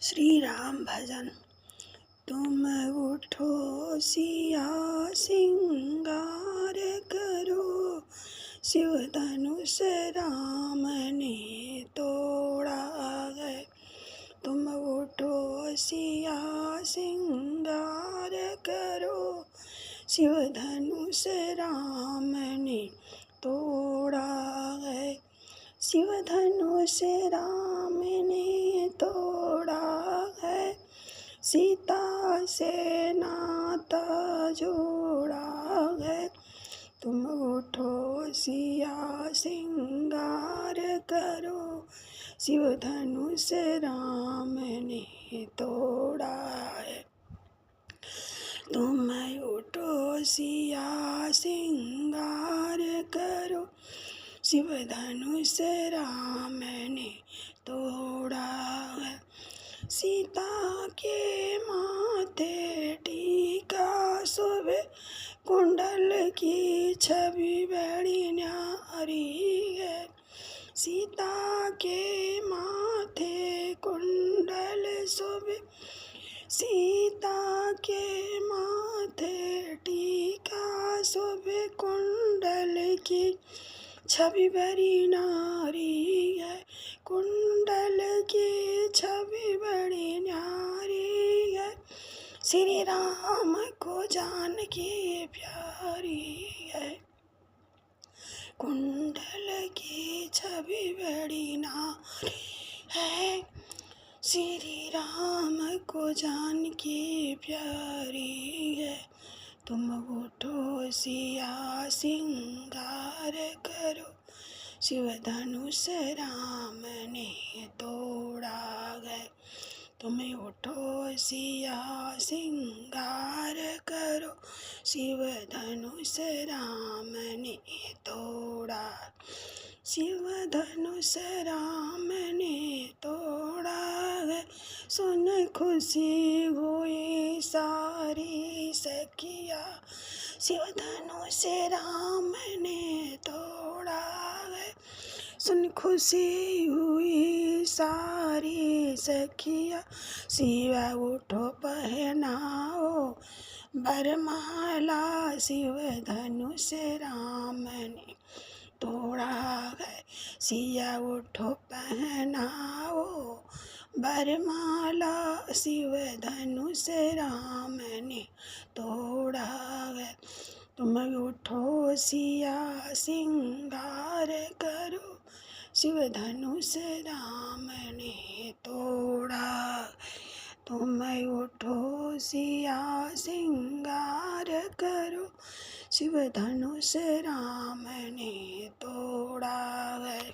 श्री राम भजन। तुम उठो सिया सिंगार करो, शिव धनुष राम ने तोड़ा है। तुम उठो सिया सिंगार करो, शिव धनुष राम ने तोड़ा है। शिव धनुष राम ने तोड़ा है, सीता से नाता जोड़ा है। तुम उठो सिया सिंगार करो, शिव धनुष राम ने तोड़ा है। तुम उठो सिया सिंगार करो, शिव धनुष राम ने तोड़ा है। सीता के माथे टीका शोभे, कुंडल की छवि बड़ी न्यारी है। सीता के माथे कुंडल शोभे, सीता के माथे टीका शोभे, कुंडल की छवि बड़ी नारी है। कुंडल की छवि बड़ी न्यारी है, श्री राम को जानकी प्यारी है। कुंडल की छवि बड़ी नारी है, श्री राम को जानकी प्यारी है। तुम उठो सिया सिंगार करो, शिव धनुष राम ने तोड़ा है। तुम उठो सिया सिंगार करो, शिव धनुष राम ने तोड़ा। शिव धनुष राम ने तोड़ा है, सुन खुशी हुई सारी सखिया। शिव धनुष राम ने तोड़ा है, सुन खुशी हुई सारी सखिया। शिवा उठो पहनाओ वरमाला, शिव धनुष राम ने तोड़ा है। सिया उठो पहनाओ वरमाला, शिव धनुष राम ने तोड़ा है। तुम उठो सिया सिंगार करो, शिव धनुष राम ने तोड़ा। तुम उठो सिया सिंगार करो, शिव धनुष राम ने तोड़ा है।